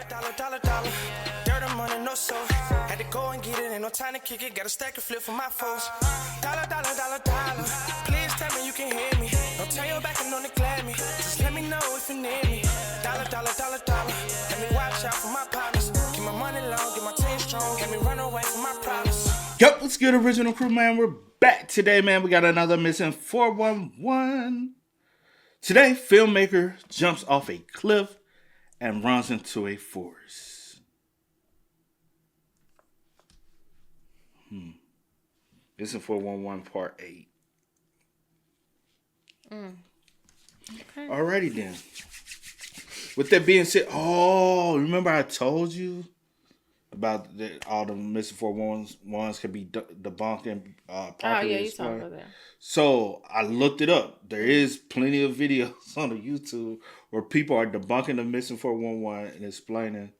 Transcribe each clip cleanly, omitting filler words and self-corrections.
Dollar. Dirt and money, no soul. Had to go and get it, ain't no time to kick it. Got a stack of flip for my foes. Dollar. Please tell me you can hear me. Don't turn your back and don't neglect me. Just let me know if you need me. Dollar. Let me watch out for my partners. Keep my money long, get my team strong. Let me run away from my problems. Yep, what's good, original crew, man? We're back today, man. We got another missing 411. Today, filmmaker jumps off a cliff and runs into a forest. Missing 411 part 8. Okay. Alrighty then. With that being said, remember I told you about all the missing 411s can be debunked and properly you explained? talked about that. So I looked it up. There is plenty of videos on the YouTube where people are debunking the missing 411 and explaining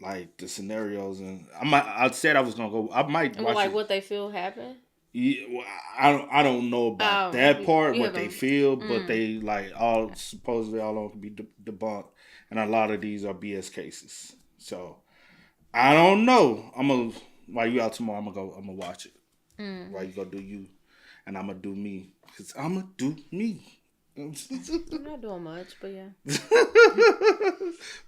like the scenarios. And I said I was gonna go. I might watch like it. what they feel happened. Yeah, well, I don't know about that part, what they feel, but they like supposedly all of them can be debunked, and a lot of these are BS cases. So I don't know. While you out tomorrow, I'm gonna watch it. While you go do you, and I'm gonna do me, cause I'm gonna do me. I'm not doing much, but yeah.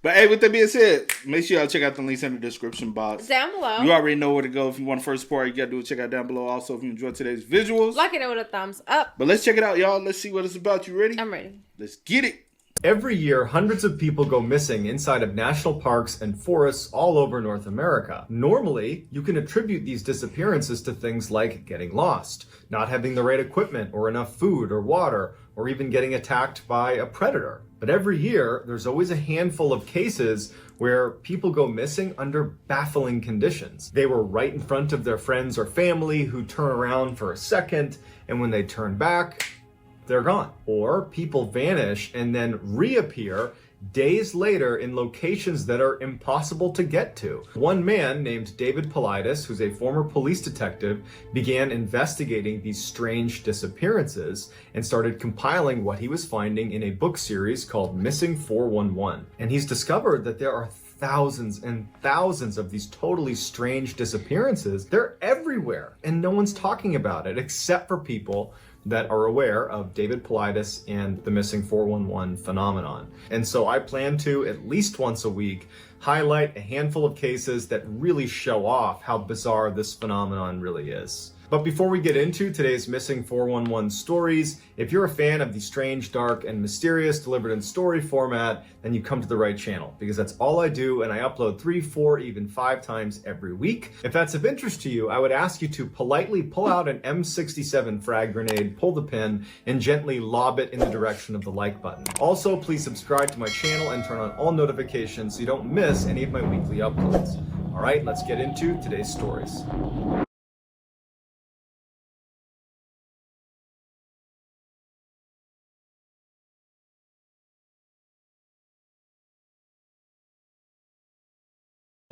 But hey, with that being said, make sure y'all check out the links in the description box. Down below. You already know where to go. If you want the first part, you gotta do it. Check out down below. Also, if you enjoyed today's visuals, like it with a thumbs up. But let's check it out, y'all. Let's see what it's about. You ready? I'm ready. Let's get it. Every year, hundreds of people go missing inside of national parks and forests all over North America. Normally, you can attribute these disappearances to things like getting lost, not having the right equipment or enough food or water, or even getting attacked by a predator. But every year, there's always a handful of cases where people go missing under baffling conditions. They were right in front of their friends or family who turn around for a second, and when they turn back, they're gone. Or people vanish and then reappear days later in locations that are impossible to get to. One man named David Politis, who's a former police detective, began investigating these strange disappearances and started compiling what he was finding in a book series called Missing 411. And he's discovered that there are thousands and thousands of these totally strange disappearances. They're everywhere, and no one's talking about it except for people that are aware of David Politis and the missing 411 phenomenon. And so I plan to, at least once a week, highlight a handful of cases that really show off how bizarre this phenomenon really is. But before we get into today's missing 411 stories, if you're a fan of the strange, dark, and mysterious delivered in story format, then you come to the right channel, because that's all I do, and I upload 3, 4, even 5 times every week. If that's of interest to you, I would ask you to politely pull out an M67 frag grenade, pull the pin, and gently lob it in the direction of the like button. Also, please subscribe to my channel and turn on all notifications so you don't miss any of my weekly uploads. All right, let's get into today's stories.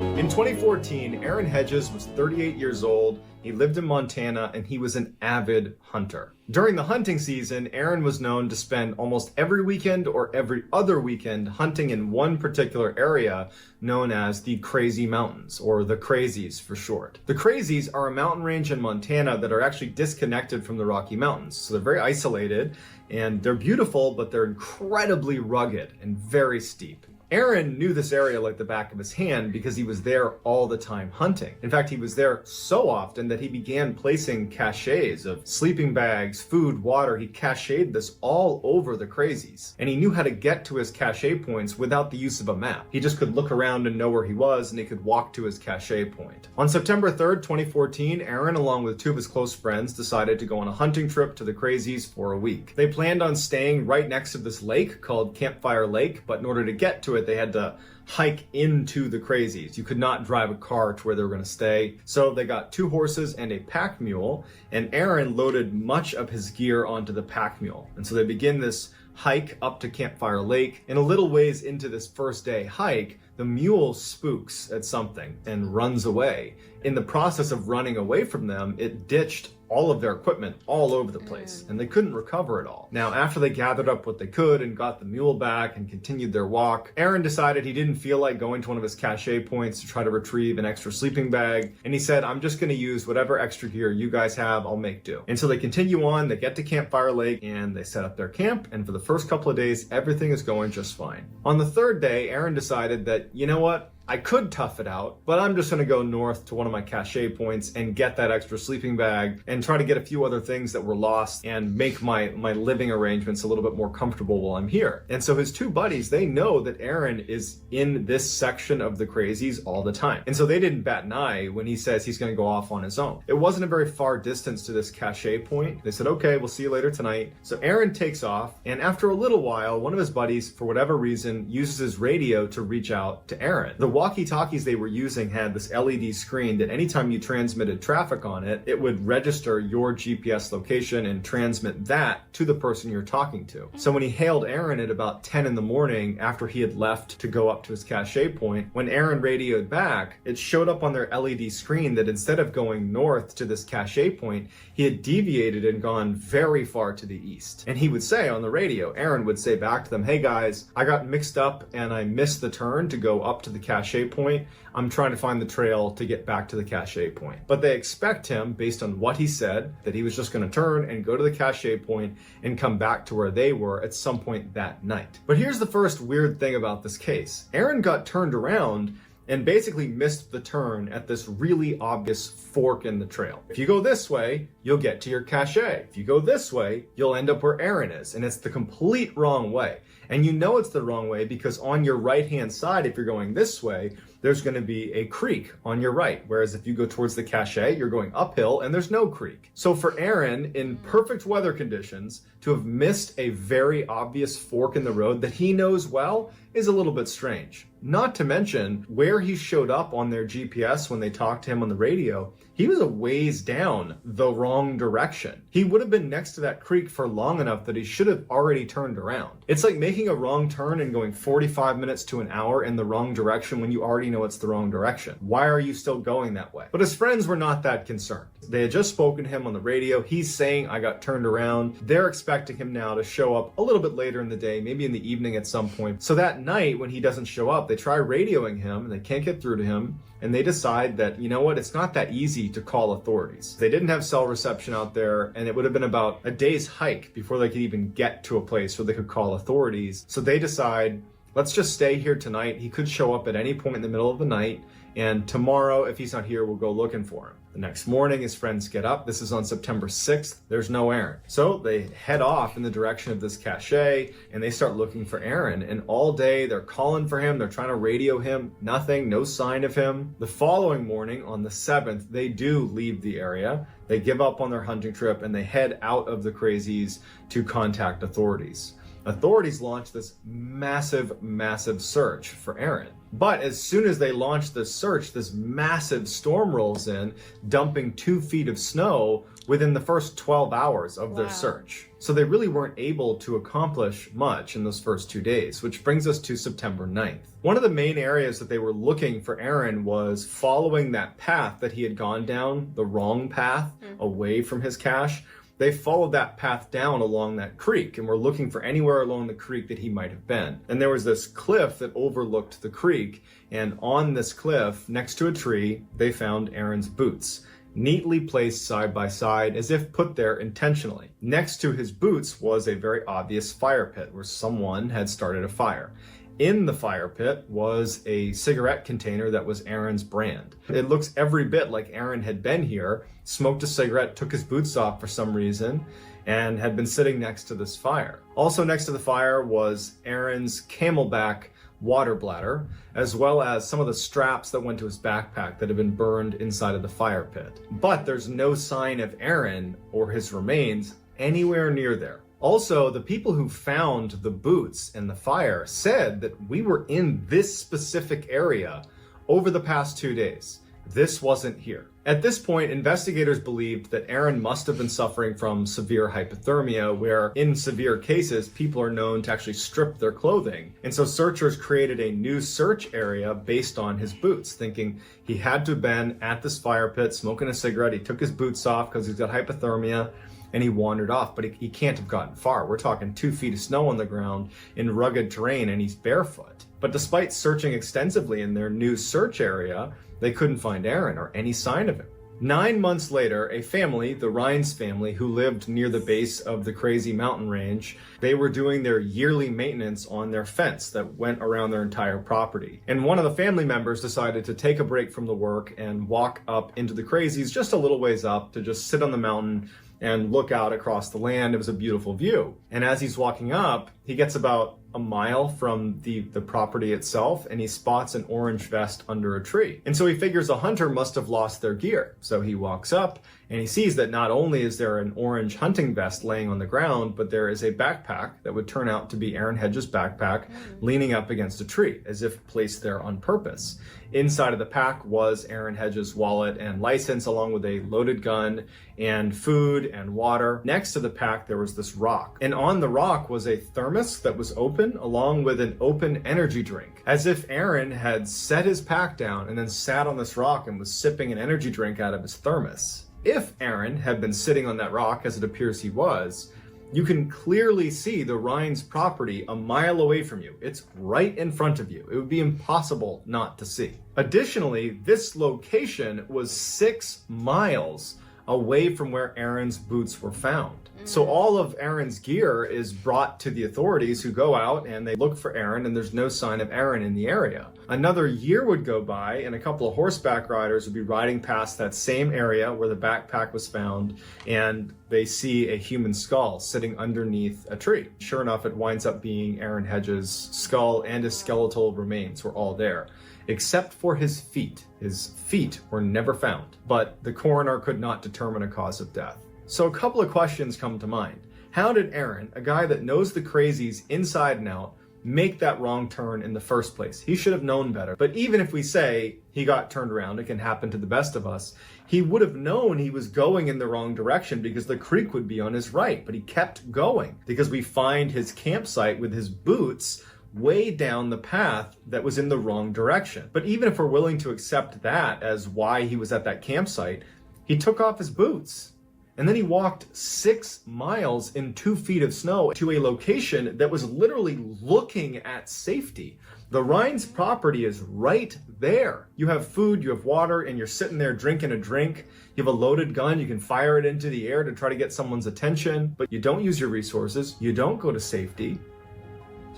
In 2014, Aaron Hedges was 38 years old, he lived in Montana, and he was an avid hunter. During the hunting season, Aaron was known to spend almost every weekend or every other weekend hunting in one particular area known as the Crazy Mountains, or the Crazies for short. The Crazies are a mountain range in Montana that are actually disconnected from the Rocky Mountains, so they're very isolated, and they're beautiful, but they're incredibly rugged and very steep. Aaron knew this area like the back of his hand because he was there all the time hunting. In fact, he was there so often that he began placing caches of sleeping bags, food, water. He cached this all over the Crazies. And he knew how to get to his cache points without the use of a map. He just could look around and know where he was, and he could walk to his cache point. On September 3rd, 2014, Aaron, along with 2 of his close friends, decided to go on a hunting trip to the Crazies for a week. They planned on staying right next to this lake called Campfire Lake, but in order to get to it, they had to hike into the Crazies. You could not drive a car to where they were going to stay. So they got 2 horses and a pack mule, and Aaron loaded much of his gear onto the pack mule. And so they begin this hike up to Campfire Lake. And a little ways into this first day hike, the mule spooks at something and runs away. In the process of running away from them, it ditched all of their equipment all over the place, and they couldn't recover it all. Now, after they gathered up what they could and got the mule back and continued their walk, Aaron decided he didn't feel like going to one of his cache points to try to retrieve an extra sleeping bag, and he said, I'm just going to use whatever extra gear you guys have, I'll make do. And so they continue on, they get to Campfire Lake, and they set up their camp, and for the first couple of days, everything is going just fine. On the third day, Aaron decided that, you know what? I could tough it out, but I'm just going to go north to one of my cache points and get that extra sleeping bag and try to get a few other things that were lost and make my living arrangements a little bit more comfortable while I'm here. And so his two buddies, they know that Aaron is in this section of the crazies all the time. And so they didn't bat an eye when he says he's going to go off on his own. It wasn't a very far distance to this cache point. They said, okay, we'll see you later tonight. So Aaron takes off, and after a little while, one of his buddies, for whatever reason, uses his radio to reach out to Aaron. The walkie-talkies they were using had this LED screen that anytime you transmitted traffic on it, it would register your GPS location and transmit that to the person you're talking to. So when he hailed Aaron at about 10 in the morning after he had left to go up to his cache point, when Aaron radioed back, it showed up on their LED screen that instead of going north to this cache point, he had deviated and gone very far to the east. And he would say on the radio, Aaron would say back to them, hey guys, I got mixed up and I missed the turn to go up to the cache point. I'm trying to find the trail to get back to the cache point. But they expect him, based on what he said, that he was just going to turn and go to the cache point and come back to where they were at some point that night. But here's the first weird thing about this case. Aaron got turned around and basically missed the turn at this really obvious fork in the trail. If you go this way, you'll get to your cache. If you go this way, you'll end up where Aaron is, and it's the complete wrong way. And you know it's the wrong way because on your right-hand side, if you're going this way, there's going to be a creek on your right. Whereas if you go towards the cache, you're going uphill and there's no creek. So for Aaron, in perfect weather conditions, to have missed a very obvious fork in the road that he knows well is a little bit strange. Not to mention where he showed up on their GPS when they talked to him on the radio, he was a ways down the wrong direction. He would have been next to that creek for long enough that he should have already turned around. It's like making a wrong turn and going 45 minutes to an hour in the wrong direction when you already know it's the wrong direction. Why are you still going that way? But his friends were not that concerned. They had just spoken to him on the radio. He's saying, I got turned around. They're expecting him now to show up a little bit later in the day, maybe in the evening at some point. So that night when he doesn't show up, they try radioing him and they can't get through to him. And they decide that, you know what, it's not that easy to call authorities. They didn't have cell reception out there, and it would have been about a day's hike before they could even get to a place where they could call authorities. So they decide, let's just stay here tonight. He could show up at any point in the middle of the night, and tomorrow, if he's not here, we'll go looking for him. The next morning, his friends get up. This is on September 6th. There's no Aaron. So they head off in the direction of this cache, and they start looking for Aaron. And all day, they're calling for him. They're trying to radio him. Nothing, no sign of him. The following morning, on the 7th, they do leave the area. They give up on their hunting trip, and they head out of the crazies to contact authorities. Authorities launch this massive search for Aaron. But as soon as they launch this search, this massive storm rolls in, dumping 2 feet of snow within the first 12 hours of their search. So they really weren't able to accomplish much in those first 2 days, which brings us to September 9th. One of the main areas that they were looking for Aaron was following that path that he had gone down, the wrong path, away from his cache. They followed that path down along that creek and were looking for anywhere along the creek that he might have been. And there was this cliff that overlooked the creek, and on this cliff, next to a tree, they found Aaron's boots, neatly placed side by side as if put there intentionally. Next to his boots was a very obvious fire pit where someone had started a fire. In the fire pit was a cigarette container that was Aaron's brand. It looks every bit like Aaron had been here, smoked a cigarette, took his boots off for some reason, and had been sitting next to this fire. Also next to the fire was Aaron's Camelback water bladder, as well as some of the straps that went to his backpack that had been burned inside of the fire pit. But there's no sign of Aaron or his remains anywhere near there. Also, the people who found the boots and the fire said that we were in this specific area over the past 2 days. This wasn't here. At this point, investigators believed that Aaron must have been suffering from severe hypothermia, where in severe cases, people are known to actually strip their clothing. And so searchers created a new search area based on his boots, thinking he had to have been at this fire pit smoking a cigarette. He took his boots off because he's got hypothermia, and he wandered off, but he can't have gotten far. We're talking 2 feet of snow on the ground in rugged terrain, and he's barefoot. But despite searching extensively in their new search area, they couldn't find Aaron or any sign of him. 9 months later, a family, the Rhines family, who lived near the base of the crazy mountain range, they were doing their yearly maintenance on their fence that went around their entire property. And one of the family members decided to take a break from the work and walk up into the crazies just a little ways up to just sit on the mountain and look out across the land. It was a beautiful view. And as he's walking up, he gets about a mile from the property itself, and he spots an orange vest under a tree. And so he figures a hunter must have lost their gear. So he walks up and he sees that not only is there an orange hunting vest laying on the ground, but there is a backpack that would turn out to be Aaron Hedges' backpack leaning up against a tree, as if placed there on purpose. Inside of the pack was Aaron Hedges' wallet and license, along with a loaded gun and food and water. Next to the pack, there was this rock. And on the rock was a thermos that was open, along with an open energy drink, as if Aaron had set his pack down and then sat on this rock and was sipping an energy drink out of his thermos. If Aaron had been sitting on that rock, as it appears he was, you can clearly see the Rhines property a mile away from you. It's right in front of you. It would be impossible not to see. Additionally, this location was 6 miles away from where Aaron's boots were found. So all of Aaron's gear is brought to the authorities, who go out and they look for Aaron, and there's no sign of Aaron in the area. Another year would go by and a couple of horseback riders would be riding past that same area where the backpack was found, and they see a human skull sitting underneath a tree. Sure enough, it winds up being Aaron Hedges' skull, and his skeletal remains were all there, except for his feet. His feet were never found, but the coroner could not determine a cause of death. So a couple of questions come to mind. How did Aaron, a guy that knows the crazies inside and out, make that wrong turn in the first place? He should have known better. But even if we say he got turned around, it can happen to the best of us, he would have known he was going in the wrong direction because the creek would be on his right, but he kept going because we find his campsite with his boots way down the path that was in the wrong direction. But even if we're willing to accept that as why he was at that campsite, he took off his boots. And then he walked 6 miles in 2 feet of snow to a location that was literally looking at safety. The Rhines property is right there. You have food, you have water, and you're sitting there drinking a drink. You have a loaded gun, you can fire it into the air to try to get someone's attention, but you don't use your resources, you don't go to safety,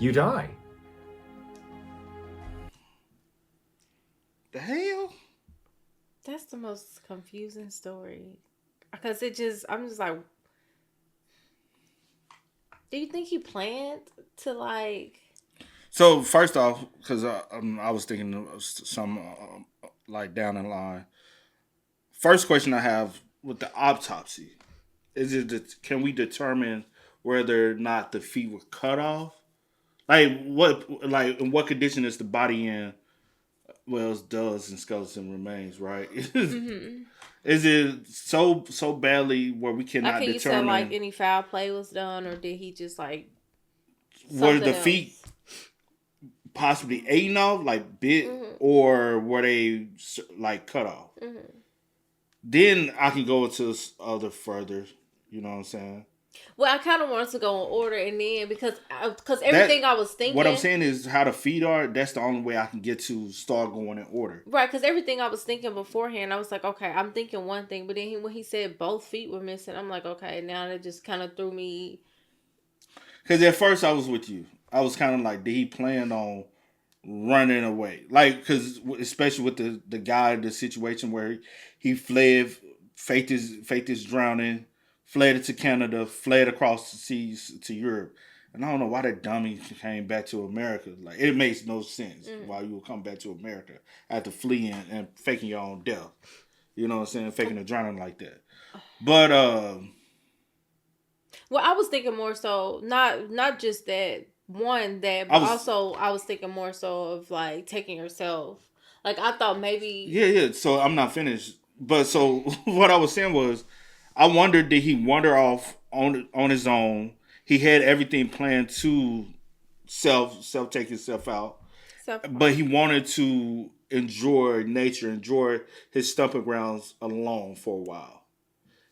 you die. The hell? That's the most confusing story. Because I'm just like, do you think he planned to like? So first off, because I was thinking of some like down the line. First question I have with the autopsy is can we determine whether or not the feet were cut off? In what condition is the body in? Well, it does and skeleton remains, right? Mm-hmm. Is it so badly where we cannot can determine? You say like any foul play was done, or did he just like? Were the feet possibly eaten off, like bit, or were they like cut off? Mm-hmm. Then I can go into other further. You know what I'm saying? Well, I kind of wanted to go in order, and then because everything I was thinking. What I'm saying is how the feet are. That's the only way I can get to start going in order. Right, because everything I was thinking beforehand, I was like, okay, I'm thinking one thing, but then when he said both feet were missing, I'm like, okay, now that just kind of threw me. Because at first I was with you. I was kind of like, did he plan on running away? Like, because especially with the guy, the situation where he fled, faked his drowning. Fled to Canada, fled across the seas to Europe. And I don't know why that dummy came back to America. Like, it makes no sense why you would come back to America after fleeing and faking your own death. You know what I'm saying? Faking a drowning like that. But, well, I was thinking more so, not just that, one, that, but also I was thinking more so of, like, taking herself. Like, I thought maybe... Yeah. So, I'm not finished. But, so, what I was saying was, I wondered, did he wander off on his own? He had everything planned to take himself out. But he wanted to enjoy nature, enjoy his stomping grounds alone for a while.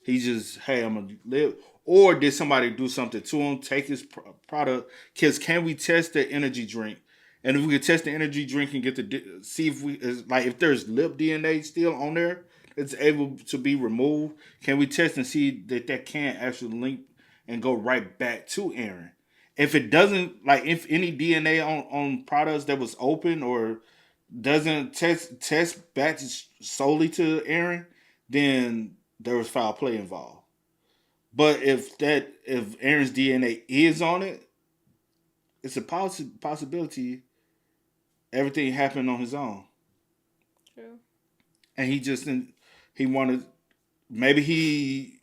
He just, hey, I'm going to live. Or did somebody do something to him, take his product? Because can we test the energy drink? And if we could test the energy drink and get to see if there's lip DNA still on there, it's able to be removed. Can we test and see that can actually link and go right back to Aaron? If it doesn't, like if any DNA on products that was open or doesn't test back solely to Aaron, then there was foul play involved. But if Aaron's DNA is on it, it's a possibility everything happened on his own. True. And he wanted, maybe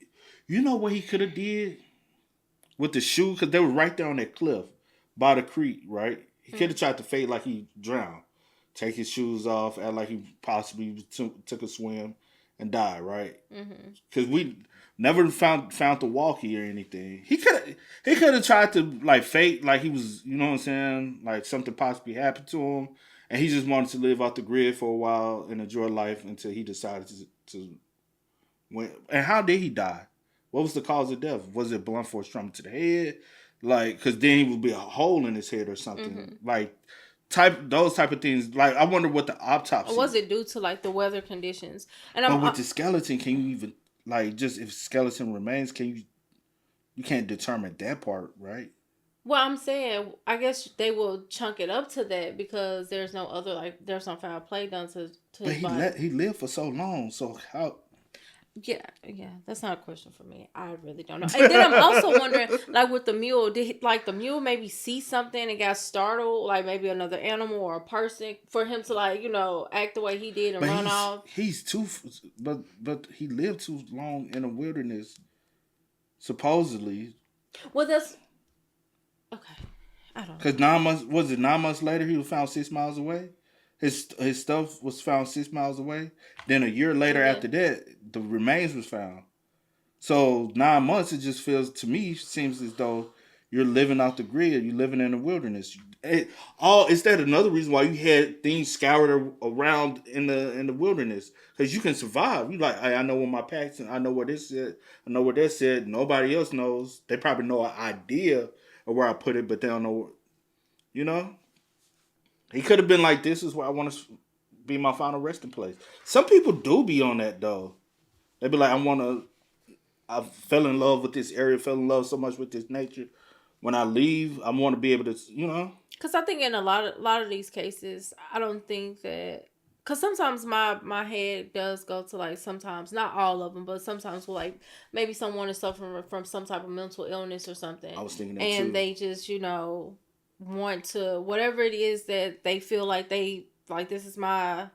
you know what he could have did with the shoe, because they were right there on that cliff by the creek, right? He could have tried to fake like he drowned, take his shoes off, act like he possibly took a swim and died, right? Because we never found the walkie or anything. He could have tried to like fake like he was, you know what I'm saying, like something possibly happened to him, and he just wanted to live off the grid for a while and enjoy life until he decided to win. And how did he die? What was the cause of death? Was it blunt force trauma to the head? Like, because then he would be a hole in his head or something. Like, those type of things. Like, I wonder what the autopsy. Or was it due to like the weather conditions? And but with the skeleton, can you even like just if skeleton remains? Can you can't determine that part, right? Well, I'm saying I guess they will chunk it up to that because there's no other there's no foul play done to but his body. He lived for so long, so how? Yeah, that's not a question for me. I really don't know. And then I'm also wondering, like with the mule, did the mule maybe see something and got startled, like maybe another animal or a person, for him to act the way he did and run off? But he lived too long in the wilderness, supposedly. Well, that's okay. I don't know. Because 9 months later he was found 6 miles away. His stuff was found 6 miles away. Then a year later after that, the remains was found. So 9 months, it just seems as though you're living off the grid. You're living in the wilderness. Is that another reason why you had things scoured around in the wilderness? Because you can survive. You like, I know where my packs and I know where this is. I know where that said. Nobody else knows. They probably know an idea of where I put it, but they don't know. You know. He could have been like, this is where I want to be my final resting place. Some people do be on that, though. They be like, I fell in love with this area, fell in love so much with this nature. When I leave, I want to be able to, Because I think in a lot of these cases, I don't think that... Because sometimes my head does go to, sometimes, not all of them, but sometimes maybe someone is suffering from some type of mental illness or something. I was thinking that, and too. they just, want to, whatever it is that they feel like this is my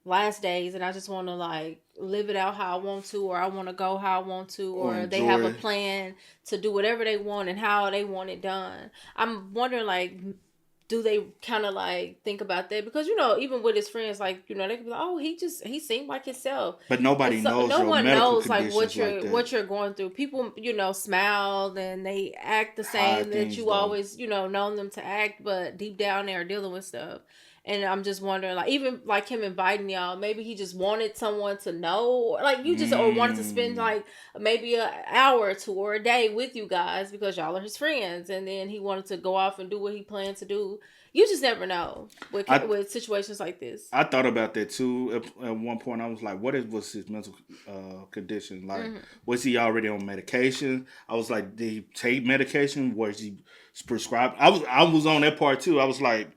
last days and I just want to live it out how I want to, or I want to go how I want to, or they have a plan to do whatever they want and how they want it done. I'm wondering do they kind of think about that? Because even with his friends, they could be like, oh, he seemed like himself. But nobody knows. No one knows what you're going through. People smile and they act the same that you always known them to act, but deep down they're dealing with stuff. And I'm just wondering, even him inviting y'all, maybe he just wanted someone to know, or or wanted to spend maybe an hour or two or a day with you guys because y'all are his friends, and then he wanted to go off and do what he planned to do. You just never know with situations like this. I thought about that too. At one point, I was like, "What was his mental condition? Was he already on medication? I was like, did he take medication? Was he prescribed? I was on that part too. I was like."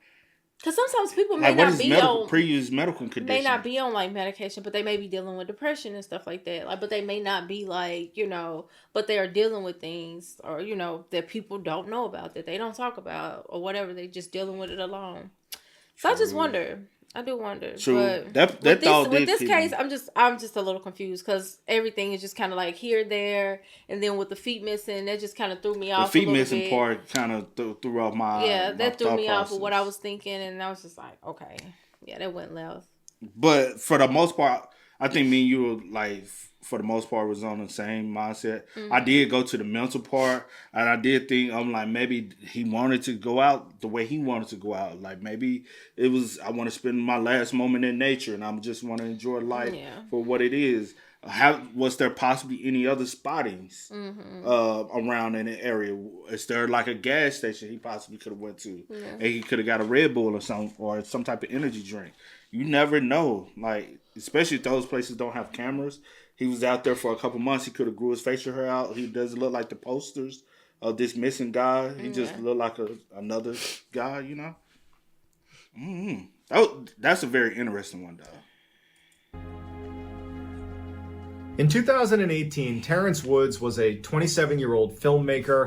Because sometimes people may not be on previous medical condition. May not be on medication, but they may be dealing with depression and stuff like that. But they may not be but they are dealing with things or that people don't know about, that they don't talk about or whatever. They just dealing with it alone. So True. I do wonder. True. But with this case, I'm just a little confused because everything is just kind of here, there, and then with the feet missing, that just kind of threw me off. The feet missing part kind of threw off my that threw me process. off of what I was thinking, and I was just like, okay, yeah, that went left. But for the most part, I think me and you were like, for the most part, was on the same mindset. Mm-hmm. I did go to the mental part, and I did think, I'm like, maybe he wanted to go out the way he wanted to go out. Like, maybe it was, I want to spend my last moment in nature, and I just want to enjoy life for what it is. Was there possibly any other spottings around in the area? Is there like a gas station he possibly could have went to, and he could have got a Red Bull or some type of energy drink? You never know. Like, especially if those places don't have cameras. He was out there for a couple months. He could have grew his facial hair out. He doesn't look like the posters of this missing guy. He just looked like another guy, you know? Mm-hmm. That's a very interesting one, though. In 2018, Terrence Woods was a 27-year-old filmmaker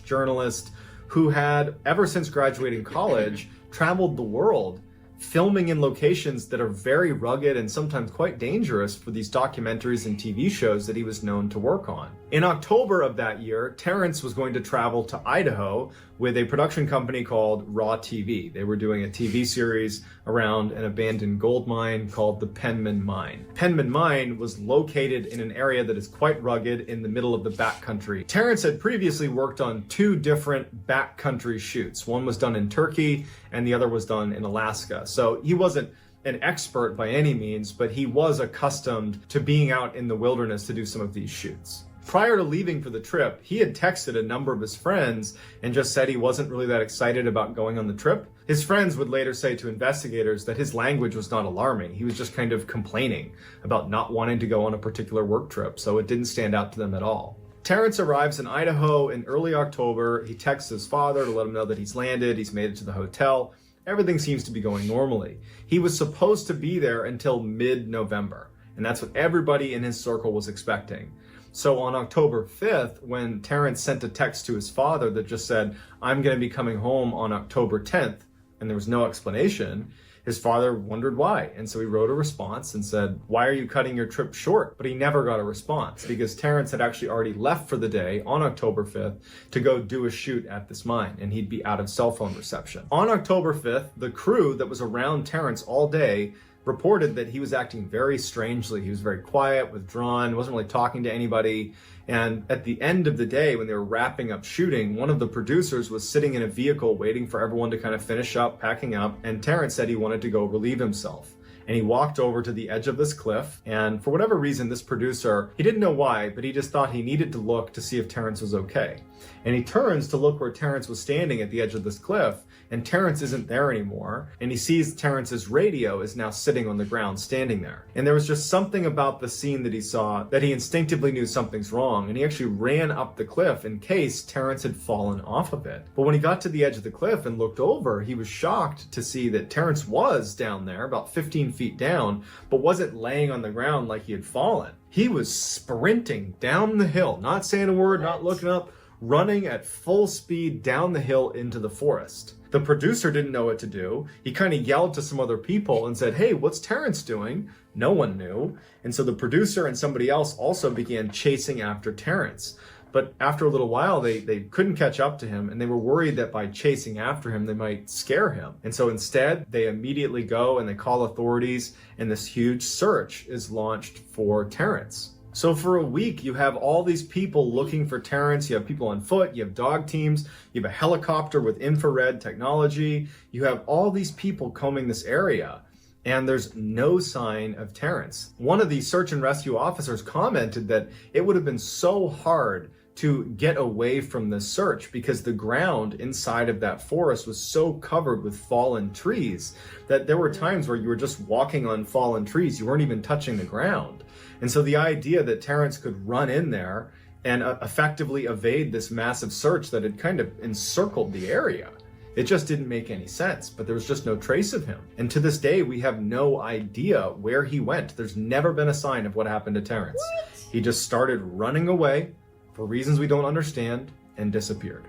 / journalist who had, ever since graduating college, traveled the world, filming in locations that are very rugged and sometimes quite dangerous for these documentaries and TV shows that he was known to work on. In October of that year, Terrence was going to travel to Idaho with a production company called Raw TV. They were doing a TV series around an abandoned gold mine called the Penman Mine. Penman Mine was located in an area that is quite rugged in the middle of the backcountry. Terrence had previously worked on 2 different backcountry shoots. One was done in Turkey and the other was done in Alaska. So he wasn't an expert by any means, but he was accustomed to being out in the wilderness to do some of these shoots. Prior to leaving for the trip, he had texted a number of his friends and just said he wasn't really that excited about going on the trip. His friends would later say to investigators that his language was not alarming. He was just kind of complaining about not wanting to go on a particular work trip, so it didn't stand out to them at all. Terrence arrives in Idaho in early October. He texts his father to let him know that he's landed, he's made it to the hotel. Everything seems to be going normally. He was supposed to be there until mid-November, and that's what everybody in his circle was expecting. So on October 5th, when Terrence sent a text to his father that just said, "I'm going to be coming home on October 10th, and there was no explanation, his father wondered why. And so he wrote a response and said, "Why are you cutting your trip short?" But he never got a response because Terrence had actually already left for the day on October 5th to go do a shoot at this mine, and he'd be out of cell phone reception. On October 5th, the crew that was around Terrence all day reported that he was acting very strangely. He was very quiet, withdrawn, wasn't really talking to anybody. And at the end of the day, when they were wrapping up shooting, one of the producers was sitting in a vehicle waiting for everyone to kind of finish up, packing up, and Terrence said he wanted to go relieve himself. And he walked over to the edge of this cliff, and for whatever reason, this producer, he didn't know why, but he just thought he needed to look to see if Terrence was okay. And he turns to look where Terrence was standing at the edge of this cliff, and Terrence isn't there anymore, and he sees Terrence's radio is now sitting on the ground, standing there. And there was just something about the scene that he saw that he instinctively knew something's wrong, and he actually ran up the cliff in case Terrence had fallen off of it. But when he got to the edge of the cliff and looked over, he was shocked to see that Terrence was down there, about 15 feet down, but wasn't laying on the ground like he had fallen. He was sprinting down the hill, not saying a word, not looking up, running at full speed down the hill into the forest. The producer didn't know what to do. He kind of yelled to some other people and said, "Hey, what's Terrence doing?" No one knew. And so the producer and somebody else also began chasing after Terrence. But after a little while, they couldn't catch up to him, and they were worried that by chasing after him, they might scare him. And so instead, they immediately go and they call authorities, and this huge search is launched for Terrence. So for a week, you have all these people looking for Terrence. You have people on foot, you have dog teams, you have a helicopter with infrared technology. You have all these people combing this area, and there's no sign of Terrence. One of the search and rescue officers commented that it would have been so hard to get away from this search because the ground inside of that forest was so covered with fallen trees that there were times where you were just walking on fallen trees. You weren't even touching the ground. And so the idea that Terrence could run in there and effectively evade this massive search that had kind of encircled the area, it just didn't make any sense. But there was just no trace of him. And to this day, we have no idea where he went. There's never been a sign of what happened to Terrence. What? He just started running away for reasons we don't understand and disappeared.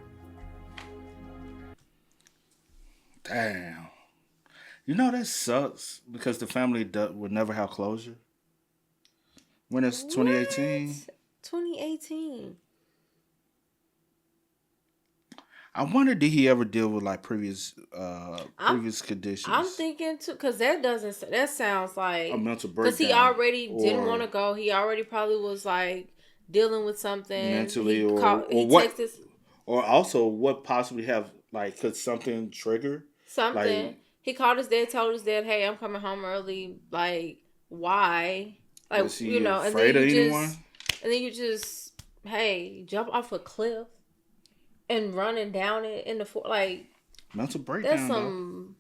Damn. You know, that sucks because the family would never have closure. When it's 2018? 2018. I wonder, did he ever deal with like previous conditions? I'm thinking too, because that sounds like a mental breakdown. Because he already didn't want to go. He already probably was like dealing with something mentally, he texted, or also what possibly have like could something trigger something. Like, he called his dad, told his dad, "Hey, I'm coming home early." Like, why? Like, was he afraid of anyone? And then you just, hey, jump off a cliff and running down it in the like mental breakdown. That's some.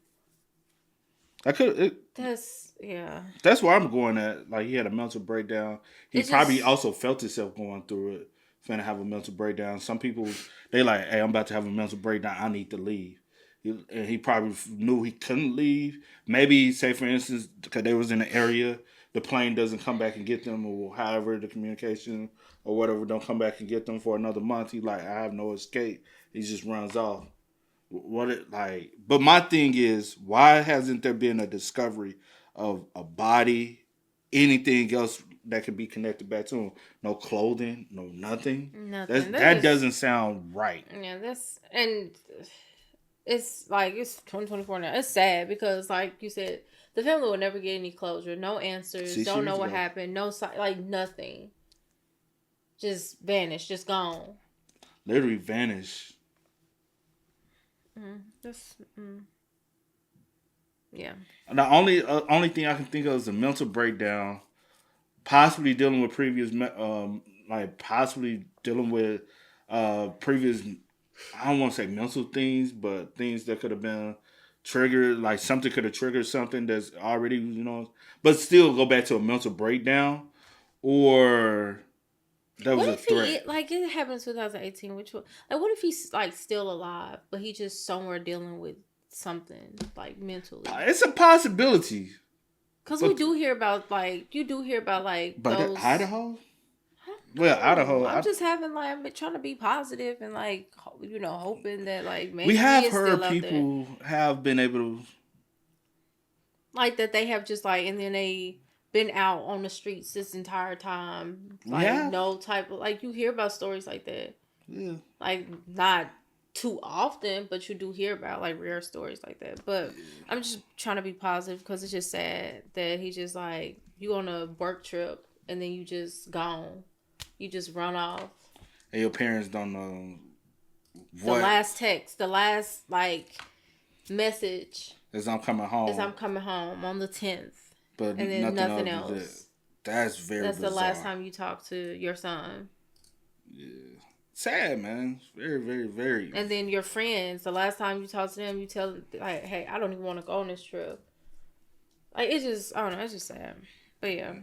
That's where I'm going at. Like, he had a mental breakdown. He probably also felt himself going through it. Finna have a mental breakdown. Some people, they like, hey, I'm about to have a mental breakdown. I need to leave. And he probably knew he couldn't leave. Maybe, say for instance, because they was in the area, the plane doesn't come back and get them, or however the communication or whatever don't come back and get them for another month. He's like, I have no escape. He just runs off. But my thing is, why hasn't there been a discovery of a body, anything else that could be connected back to him? No clothing, no nothing. Nothing. That doesn't sound right. Yeah, it's like, it's 2024 now. It's sad because, like you said, the family will never get any closure. No answers. Don't know what happened. No, like, nothing. Just vanished. Just gone. Literally vanished. Yeah. The only thing I can think of is a mental breakdown, possibly dealing with previous, possibly dealing with previous. I don't want to say mental things, but things that could have been triggered, like something could have triggered something that's already, but still go back to a mental breakdown, or that was a threat. Like, it happened in 2018, what if he's like still alive, but he just somewhere dealing with something like mentally? It's a possibility. Because you do hear about like but those... Idaho? Well, Idaho. I'm just having like, I'm trying to be positive and like, hoping that like maybe we have heard people have been able to, like, that they have just like, and then they been out on the streets this entire time. Like, no type of, like, you hear about stories like that. Yeah. Like, not too often, but you do hear about like rare stories like that. But I'm just trying to be positive because it's just sad that he just like, you on a work trip and then you just gone. You just run off. And your parents don't know what. The last text, the last like message is I'm coming home on the 10th. But and then nothing else. That's bizarre. The last time you talked to your son. Yeah. Sad, man. Very, very, very. And then your friends, the last time you talk to them, you tell them, like, hey, I don't even want to go on this trip. Like, it's just, I don't know, it's just sad. But yeah.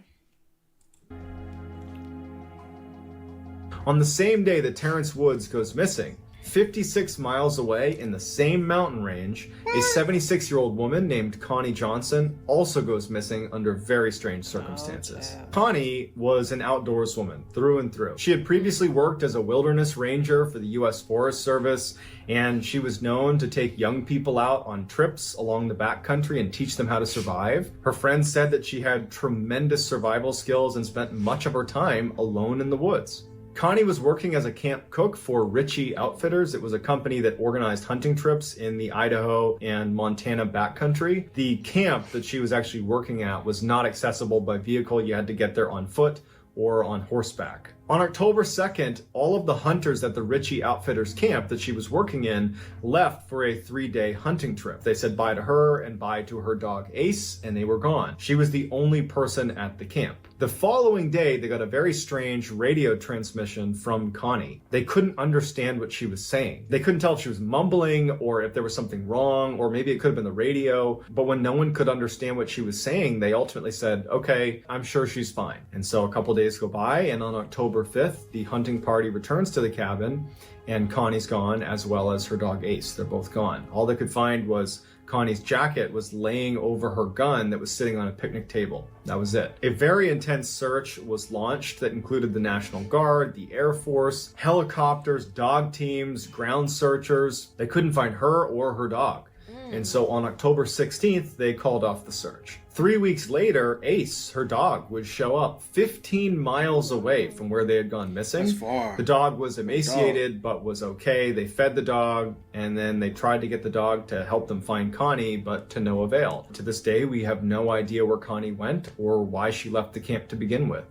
On the same day that Terrence Woods goes missing, 56 miles away in the same mountain range, a 76-year-old woman named Connie Johnson also goes missing under very strange circumstances. Connie was an outdoors woman through and through. She had previously worked as a wilderness ranger for the U.S. Forest Service, and she was known to take young people out on trips along the backcountry and teach them how to survive. Her friends said that she had tremendous survival skills and spent much of her time alone in the woods. Connie was working as a camp cook for Ritchie Outfitters. It was a company that organized hunting trips in the Idaho and Montana backcountry. The camp that she was actually working at was not accessible by vehicle. You had to get there on foot or on horseback. On October 2nd, all of the hunters at the Ritchie Outfitters camp that she was working in left for a 3-day hunting trip. They said bye to her and bye to her dog Ace, and they were gone. She was the only person at the camp. The following day, they got a very strange radio transmission from Connie. They couldn't understand what she was saying. They couldn't tell if she was mumbling or if there was something wrong, or maybe it could have been the radio. But when no one could understand what she was saying, they ultimately said, okay, I'm sure she's fine. And so a couple days go by, and on October 5th, the hunting party returns to the cabin, and Connie's gone, as well as her dog Ace. They're both gone. All they could find was Connie's jacket was laying over her gun that was sitting on a picnic table. That was it. A very intense search was launched that included the National Guard, the Air Force, helicopters, dog teams, ground searchers. They couldn't find her or her dog. And so on October 16th, they called off the search. 3 weeks later, Ace, her dog, would show up 15 miles away from where they had gone missing. That's far. The dog was emaciated, but was okay. They fed the dog, and then they tried to get the dog to help them find Connie, but to no avail. To this day, we have no idea where Connie went or why she left the camp to begin with.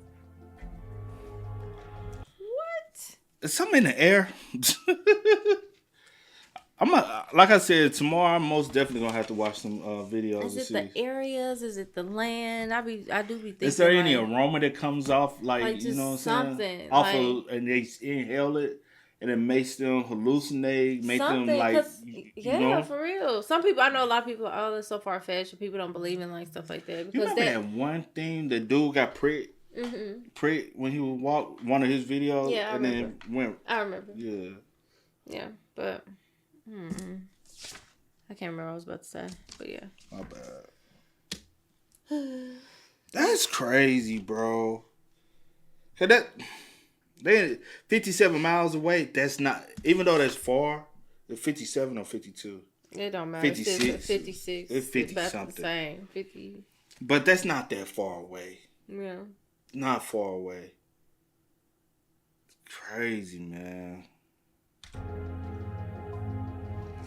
What? Is something in the air? Like I said, tomorrow I'm most definitely gonna have to watch some videos. Is it the areas? Is it the land? I do be thinking. Is there any aroma that comes off, like you know what I'm something, saying? Off of, and they inhale it, and it makes them hallucinate, make them like, yeah, know? For real. Some people, I know a lot of people. Oh, that's so far fetched. People don't believe in like stuff like that. Because you remember that one thing the dude got pricked when he would walk one of his videos. Yeah, I remember. Then went. I remember. Yeah. Yeah, but. I can't remember what I was about to say, but yeah. My bad. That's crazy, bro. Cause they 57 miles away. That's not, even though that's far. It's 57 or 52. It don't matter. 56. 56. It's 50 it's about something. The same. 50. But that's not that far away. Yeah. Not far away. Crazy, man.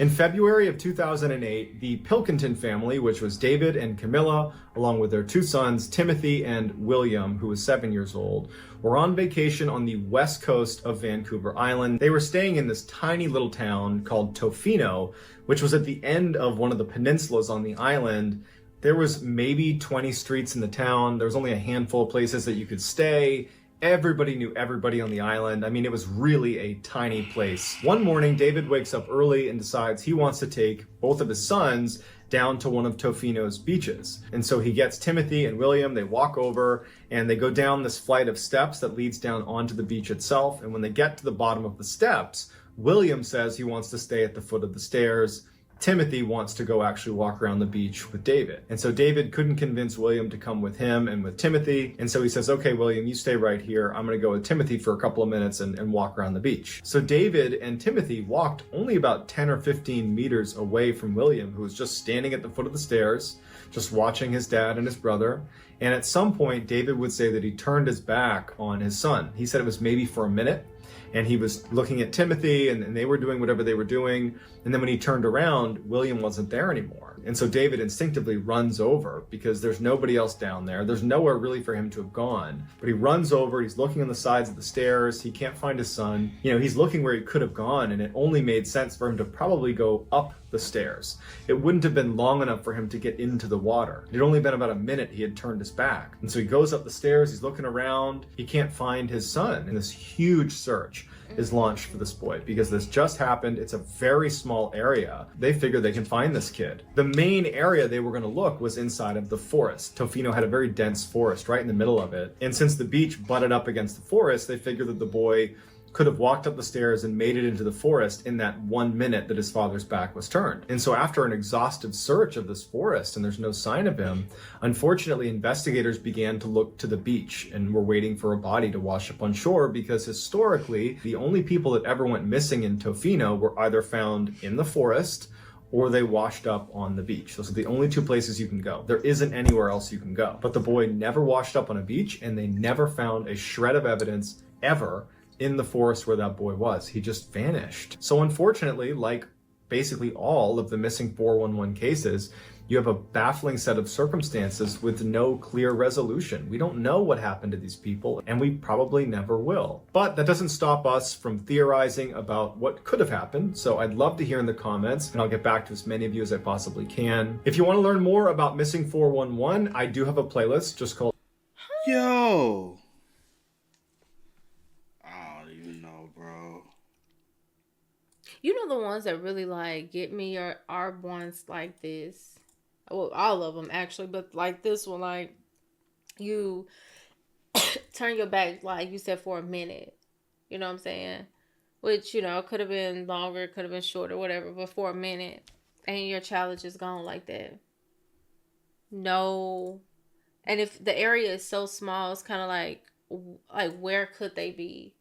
In February of 2008, the Pilkenton family, which was David and Camilla, along with their two sons, Timothy and William, who was 7 years old, were on vacation on the west coast of Vancouver Island. They were staying in this tiny little town called Tofino, which was at the end of one of the peninsulas on the island. There was maybe 20 streets in the town. There was only a handful of places that you could stay. Everybody knew everybody on the island. I mean, it was really a tiny place. One morning, David wakes up early and decides he wants to take both of his sons down to one of Tofino's beaches. And so he gets Timothy and William, they walk over and they go down this flight of steps that leads down onto the beach itself. And when they get to the bottom of the steps, William says he wants to stay at the foot of the stairs. Timothy wants to go actually walk around the beach with David. And so David couldn't convince William to come with him and with Timothy. And so he says, okay, William, you stay right here. I'm going to go with Timothy for a couple of minutes and walk around the beach. So David and Timothy walked only about 10 or 15 meters away from William, who was just standing at the foot of the stairs, just watching his dad and his brother. And at some point, David would say that he turned his back on his son. He said it was maybe for a minute. And he was looking at Timothy and they were doing whatever they were doing. And then when he turned around, William wasn't there anymore. And so David instinctively runs over because there's nobody else down there. There's nowhere really for him to have gone. But he runs over, he's looking on the sides of the stairs. He can't find his son. You know, he's looking where he could have gone, and it only made sense for him to probably go up the stairs. It wouldn't have been long enough for him to get into the water. It had only been about a minute he had turned his back. And so he goes up the stairs, he's looking around, he can't find his son. And this huge search is launched for this boy because this just happened. It's a very small area. They figure they can find this kid. The main area they were going to look was inside of the forest. Tofino had a very dense forest right in the middle of it. And since the beach butted up against the forest, they figured that the boy could have walked up the stairs and made it into the forest in that 1 minute that his father's back was turned. And so after an exhaustive search of this forest and there's no sign of him, unfortunately investigators began to look to the beach and were waiting for a body to wash up on shore because historically the only people that ever went missing in Tofino were either found in the forest or they washed up on the beach. Those are the only two places you can go. There isn't anywhere else you can go. But the boy never washed up on a beach and they never found a shred of evidence ever in the forest where that boy was. He just vanished. So unfortunately, like basically all of the missing 411 cases, you have a baffling set of circumstances with no clear resolution. We don't know what happened to these people, and we probably never will. But that doesn't stop us from theorizing about what could have happened. So I'd love to hear in the comments, and I'll get back to as many of you as I possibly can. If you want to learn more about Missing 411, I do have a playlist just called Yo. You know, the ones that really like get me are ones like this. Well, all of them actually, but like this one, like you turn your back, like you said, for a minute. You know what I'm saying? Which, you know, could have been longer, could have been shorter, whatever, but for a minute, and your child is just gone like that. No. And if the area is so small, it's kind of like where could they be?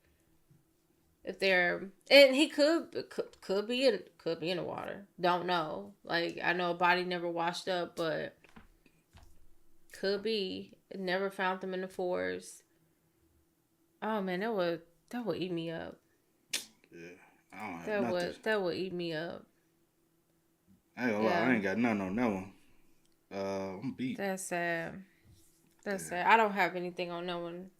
If they're, and he could be in the water. Don't know. Like, I know a body never washed up, but could be. Never found them in the forest. Oh man, that would eat me up. Yeah, I don't have nothing. That would eat me up. I ain't gonna lie, I ain't got nothing on that one. I'm beat. That's sad. That's sad. I don't have anything on that one.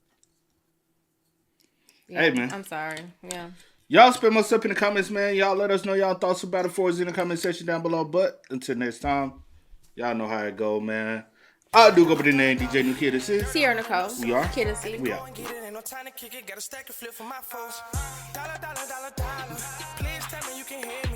Yeah, hey man, I'm sorry. Yeah. Y'all spend most up in the comments, man. Y'all let us know y'all thoughts about it for us in the comment section down below. But until next time, y'all know how it go, man. I do go by the name DJ New Kid. This is Sierra Nicole. We are. Kid and C. We are. Ain't no time to kick it. Got a stack of flip for my folks. Dollar. Please tell me you can hear me.